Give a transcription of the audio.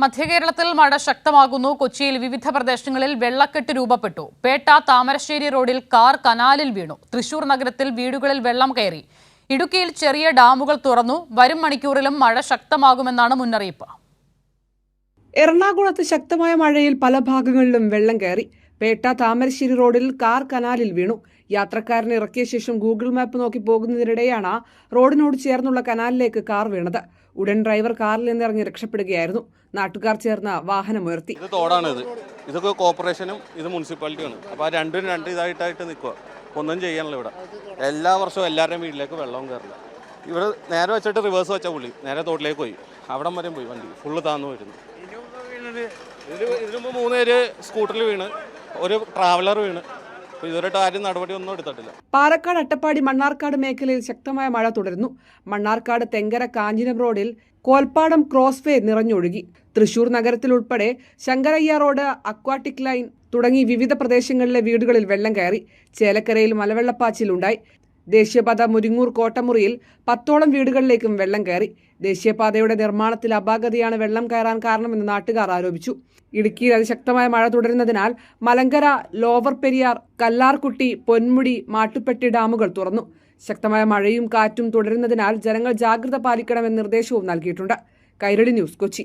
മധ്യകേരളത്തിൽ മഴ ശക്തമാകുന്നു. കൊച്ചിയിൽ വിവിധ പ്രദേശങ്ങളിൽ വെള്ളക്കെട്ട് രൂപപ്പെട്ടു. പേട്ട താമരശ്ശേരി റോഡിൽ കാർ കനാലിൽ വീണു. തൃശൂർ നഗരത്തിൽ വീടുകളിൽ വെള്ളം കയറി. ഇടുക്കിയിൽ ചെറിയ ഡാമുകൾ തുറന്നു. വരും മണിക്കൂറിലും മഴ ശക്തമാകുമെന്നാണ് മുന്നറിയിപ്പ്. എറണാകുളത്ത് ശക്തമായ മഴയിൽ പല ഭാഗങ്ങളിലും വെള്ളം കയറി. പേട്ട താമരശ്ശേരി റോഡിൽ കാർ കനാലിൽ വീണു. യാത്രക്കാരനെ ഇറക്കിയ ശേഷം ഗൂഗിൾ മാപ്പ് നോക്കി പോകുന്നതിനിടെയാണ് റോഡിനോട് ചേർന്നുള്ള കനാലിലേക്ക് കാർ വീണത്. ഉടൻ ഡ്രൈവർ കാറിൽ നിന്നിറങ്ങി രക്ഷപ്പെടുകയായിരുന്നു. നാട്ടുകാർ ചേർന്ന് വാഹനമുയർത്തി. ഇത് തോടാണ്. ഇതൊക്കെ കോർപ്പറേഷനും ഇത് മുനിസിപ്പാലിറ്റിയാണ്. അപ്പോൾ രണ്ടും ഇതായിട്ടായിട്ട് നിൽക്കുക. ഒന്നും ചെയ്യാനുള്ള ഇവിടെ എല്ലാ വർഷവും എല്ലാവരുടെയും വീട്ടിലേക്ക് വെള്ളം കയറില്ല. ഇവിടെ നേരെ വെച്ചിട്ട് റിവേഴ്സ് വെച്ച പുള്ളി നേരെ തോട്ടിലേക്ക് പോയി. അവിടം വരെയും പോയി. വണ്ടി ഫുള്ള് താന്നു വരുന്നു. ഇതിനു മുമ്പ് 3 പേര് സ്കൂട്ടറിൽ വീണ്, ഒരു ട്രാവലർ വീണ്. ഇതുവരെയായിട്ട് ആരും നടപടി ഒന്നും എടുത്തിട്ടില്ല. പാലക്കാട് അട്ടപ്പാടി മണ്ണാർക്കാട് മേഖലയിൽ ശക്തമായ മഴ തുടരുന്നു. മണ്ണാർക്കാട് തെങ്കര കാഞ്ചിനം റോഡിൽ കോൽപ്പാടം ക്രോസ്വേ നിറഞ്ഞൊഴുകി. തൃശൂർ നഗരത്തിലുൾപ്പെടെ ശങ്കരയ്യ റോഡ്, അക്വാട്ടിക് ലൈൻ തുടങ്ങി വിവിധ പ്രദേശങ്ങളിലെ വീടുകളിൽ വെള്ളം കയറി. ചേലക്കരയിൽ മലവെള്ളപ്പാച്ചിലുണ്ടായി. ദേശീയപാത മുരിങ്ങൂർ കോട്ടമുറിയിൽ 10ഓളം വീടുകളിലേക്കും വെള്ളം കയറി. ദേശീയപാതയുടെ നിർമ്മാണത്തിൽ അപാകതയാണ് വെള്ളം കയറാൻ കാരണമെന്ന് നാട്ടുകാർ ആരോപിച്ചു. ഇടുക്കിയിൽ അതിശക്തമായ മഴ തുടരുന്നതിനാൽ മലങ്കര, ലോവർ പെരിയാർ, കല്ലാർകുട്ടി, പൊന്മുടി, മാട്ടുപ്പെട്ടി ഡാമുകൾ തുറന്നു. ശക്തമായ മഴയും കാറ്റും തുടരുന്നതിനാൽ ജനങ്ങൾ ജാഗ്രത പാലിക്കണമെന്ന നിർദ്ദേശവും നൽകിയിട്ടുണ്ട്. കൈരളി ന്യൂസ്, കൊച്ചി.